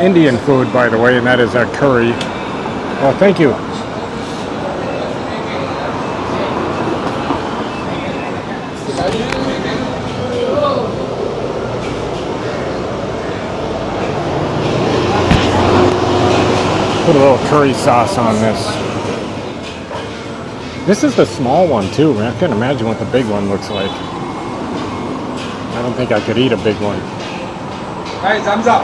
Indian food, by the way, and that is a curry. Well, thank you. Put a little curry sauce on this. This is the small one too. I can't imagine what the big one looks like. I don't think I could eat a big one. Hey, thumbs up.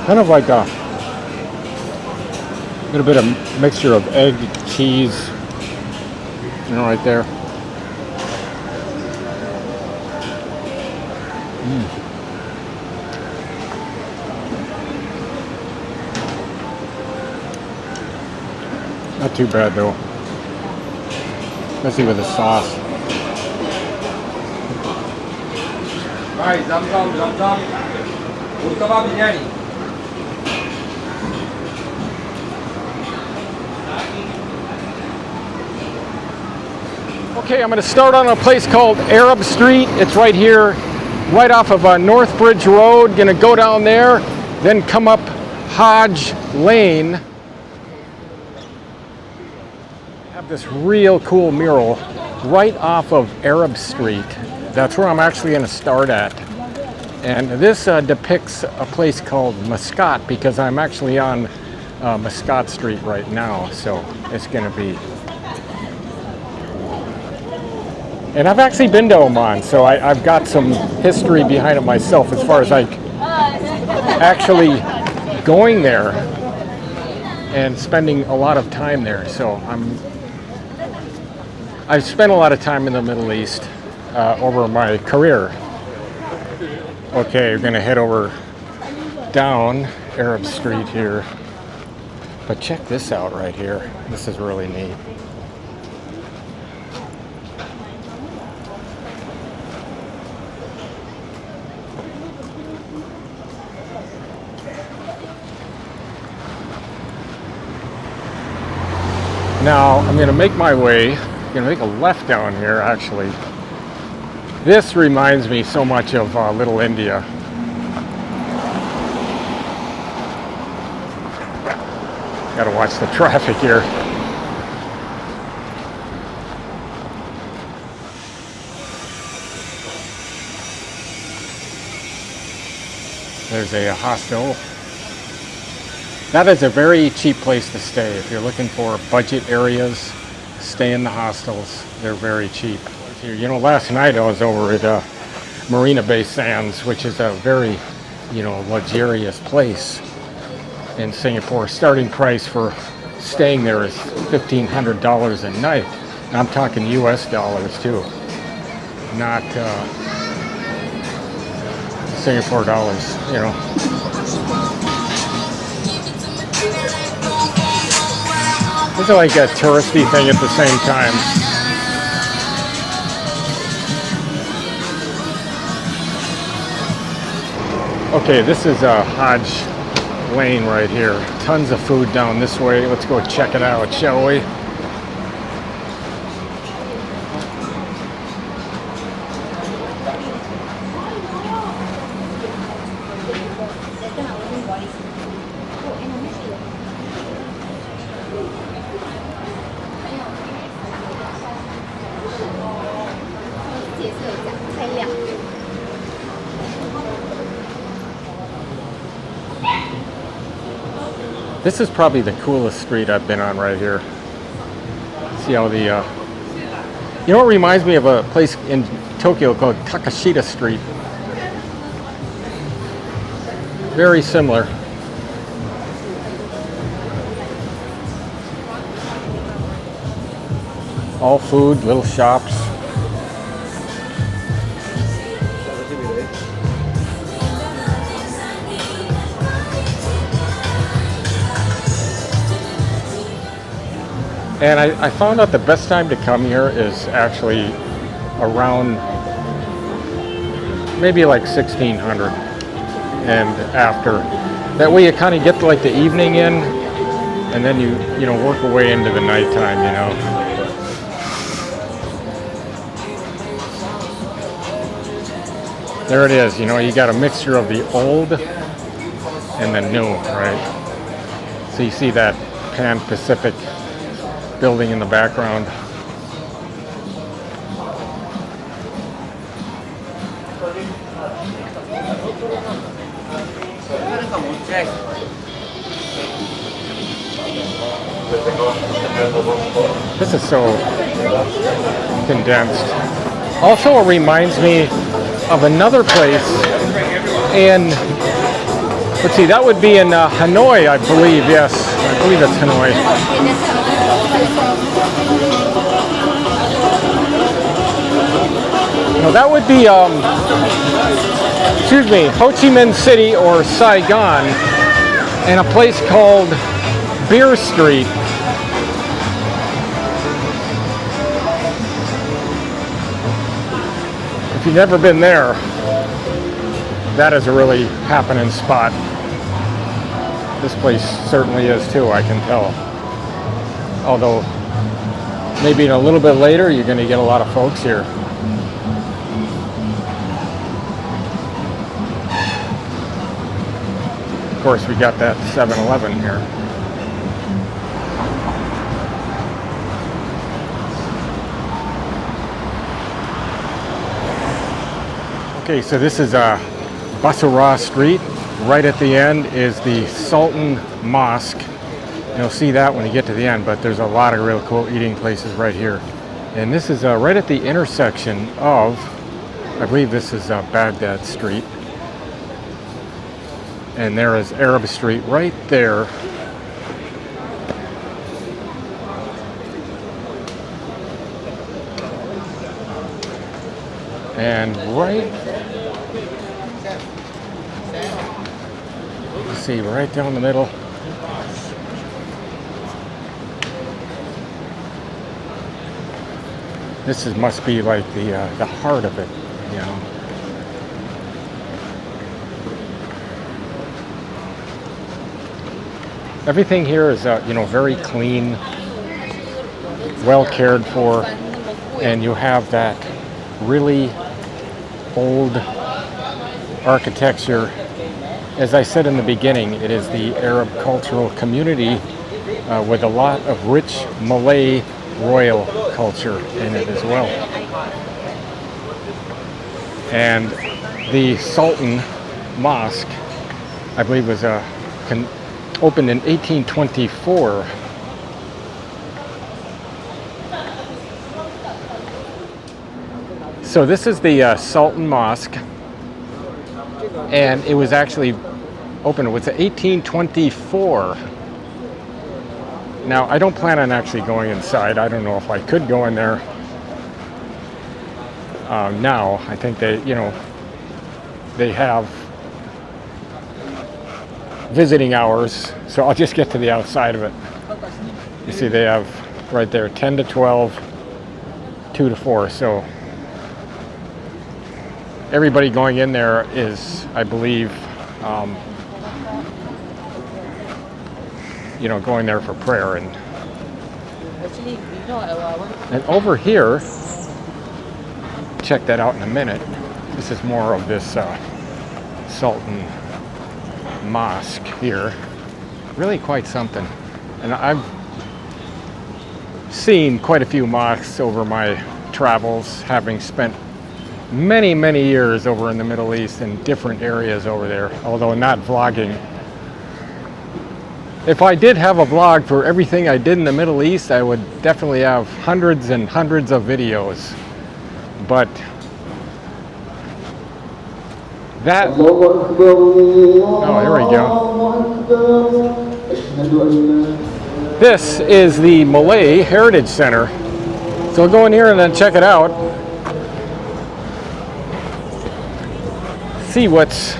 Kind of like a little bit of mixture of egg, cheese, you know, right there. Not too bad though, especially with the sauce. Right, zam. Mustafa biryani. Okay, I'm going to start on a place called Arab Street. It's right here, right off of North Bridge Road. Going to go down there, then come up Hodge Lane. Have this real cool mural right off of Arab Street. That's where I'm actually going to start at. And this depicts a place called Muscat because I'm actually on Muscat Street right now. So it's going to be... And I've actually been to Oman, so I've got some history behind it myself as far as like actually going there and spending a lot of time there. So I've spent a lot of time in the Middle East over my career. Okay, we're gonna head over down Arab Street here. But check this out right here. This is really neat. Now I'm going to make my way, I'm going to make a left down here actually. This reminds me so much of Little India. Got to watch the traffic here. There's a hostel. That is a very cheap place to stay. If you're looking for budget areas, stay in the hostels. They're very cheap. You know, last night I was over at Marina Bay Sands, which is a very, you know, luxurious place in Singapore. Starting price for staying there is $1,500 a night. And I'm talking US dollars too, not Singapore dollars, you know. It's like a touristy thing at the same time. Okay, this is Hodge Lane right here. Tons of food down this way. Let's go check it out, shall we? This is probably the coolest street I've been on right here. See how the, you know, it reminds me of a place in Tokyo called Takashita Street. Very similar. All food, little shops. And I found out the best time to come here is actually around maybe like 1600 and after. That way you kind of get like the evening in, and then you know, work away into the nighttime, you know. There it is, you know, you got a mixture of the old and the new, right? So you see that Pan Pacific building in the background. This is so condensed. Also, it reminds me of another place in, let's see, that would be in Hanoi, I believe. Yes, I believe it's Hanoi. No, that would be, excuse me, Ho Chi Minh City or Saigon, and a place called Beer Street. If you've never been there, that is a really happening spot. This place certainly is too, I can tell. Although, maybe a little bit later, you're going to get a lot of folks here. Of course, we got that 7-Eleven here. Okay, so this is Basura Street. Right at the end is the Sultan Mosque. You'll see that when you get to the end, but there's a lot of real cool eating places right here. And this is right at the intersection of, I believe this is Baghdad Street. And there is Arab Street right there. And right, let's see, right down the middle. This must be like the heart of it, you know. Everything here is, you know, very clean, well cared for, and you have that really old architecture. As I said in the beginning, it is the Arab cultural community with a lot of rich Malay royal culture in it as well. And the Sultan Mosque, I believe, was opened in 1824. So this is the Sultan Mosque, and it was actually opened, was 1824. Now, I don't plan on actually going inside. I don't know if I could go in there now. I think they, you know, they have visiting hours, so I'll just get to the outside of it. You see they have right there 10 to 12, 2 to 4, so everybody going in there is, I believe, you know, going there for prayer. And over here, check that out in a minute. This is more of this Sultan Mosque here. Really quite something. And I've seen quite a few mosques over my travels, having spent many, many years over in the Middle East in different areas over there, although not vlogging. If I did have a vlog for everything I did in the Middle East, I would definitely have hundreds and hundreds of videos. But that, oh, here we go. This is the Malay Heritage Center. So we'll go in here and then check it out. See what's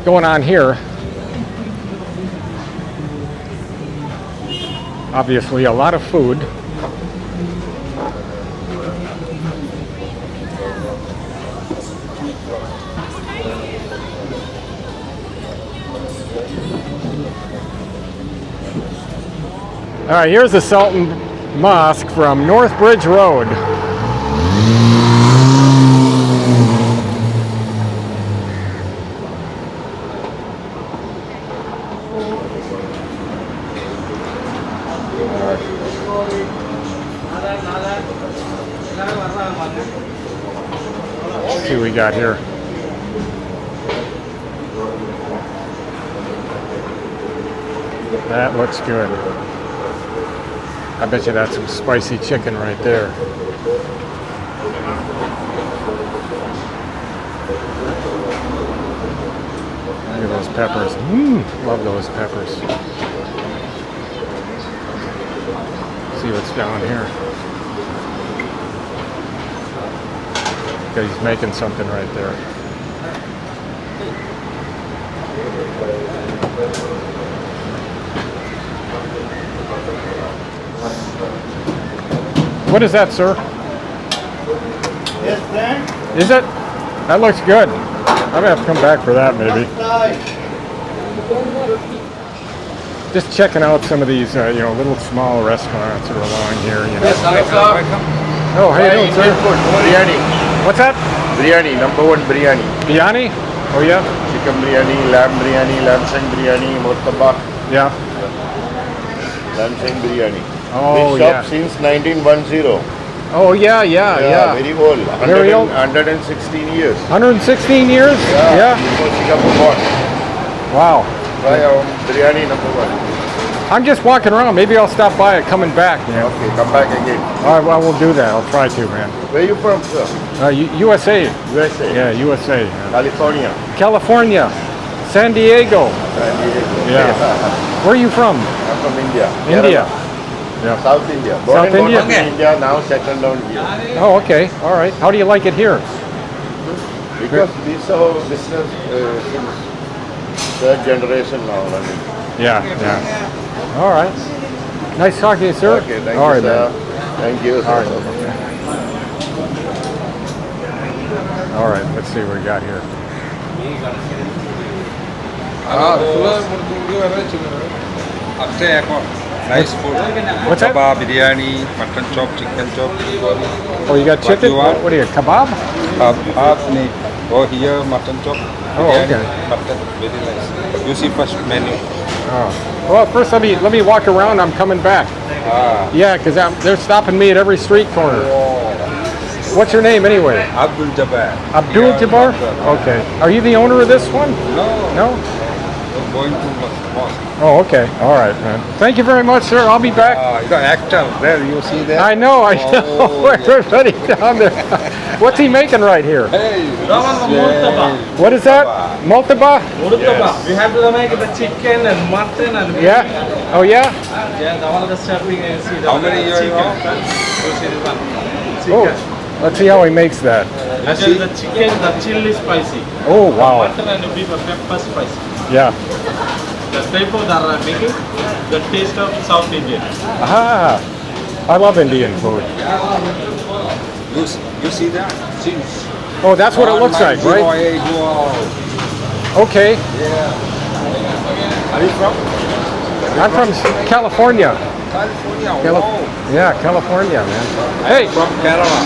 going on here. Obviously a lot of food. All right, here's the Sultan Mosque from North Bridge Road. Let's see what we got here. That looks good. I bet you that's some spicy chicken right there. Look at those peppers. Love those peppers. See what's down here. Okay, he's making something right there. What is that, sir? Yes, sir. Is it? That looks good. I'm gonna have to come back for that maybe. Just checking out some of these, little small restaurants that are along here. Yes, welcome. Oh, how you doing, sir? Food, biryani. What's that? Biryani, number one biryani. Biryani? Oh yeah. Chicken biryani, lamb shank biryani, murtabak, Yeah. lamb shank biryani. Oh This yeah. shop since 1910. Oh yeah, yeah. Very old. Very old. 116 years. 116 years? Yeah. Before Singapore bought. Wow. Try our biryani number one. I'm just walking around. Maybe I'll stop by it coming back. Yeah. Okay, come back again. All right, well, we'll do that. I'll try to, man. Where you from, sir? USA. USA. Yeah, USA. Yeah. California. California. San Diego. San Diego. Yeah. Where are you from? I'm from India. India. Kerala. Yeah. South India. South Born and India? brought up in India, now settled down here. Oh, okay. All right. How do you like it here? Because we saw business since third generation now running. Yeah, yeah. All right. Nice talking to you, sir. Okay, thank All you, right, sir. man. Thank you. All right. All right. Let's see what we got here. Nice food. What's that? Kebab, biryani, mutton chop, chicken chop. Oh, you got What chicken? you want? What are you, kebab? Half meat. Go here, mutton chop. Oh, biryani, okay. Mutton, very nice. You see first menu. Oh. Well, first let me walk around. I'm coming back. Yeah, because they're stopping me at every street corner. What's your name anyway? Abdul Jabbar. Abdul Jabbar? Okay. Are you the owner of this one? No. No? You're going to mosque. Oh, okay. All right, man. Thank you very much, sir. I'll be back. The actor there, you see there? I know. Oh. Everybody down there. What's he making right here? Hey, What is that? Multaba? Yes. We have to make the chicken and mutton and Yeah? Oh, yeah? yeah, the one the serving and see the How many you chicken. want? Oh, let's see how he makes that. Actually, the chicken, the chili spicy. Oh, wow. Mutton and beef pepper spicy. Yeah. The type of that are making the taste of South Indian. Ah, I love Indian food. You see that? Cheese. Oh, that's what it looks like, right? 198, wow. Okay. Are you from? I'm from California. California. Wow. Yeah, California, man. Hey, From Kerala.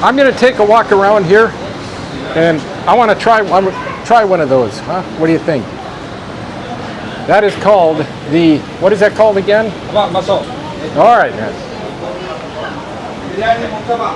I'm gonna take a walk around here, and I want to try one of those. Huh? What do you think? That is called what is that called again? Masuk. All right, man. Biryani murtabak.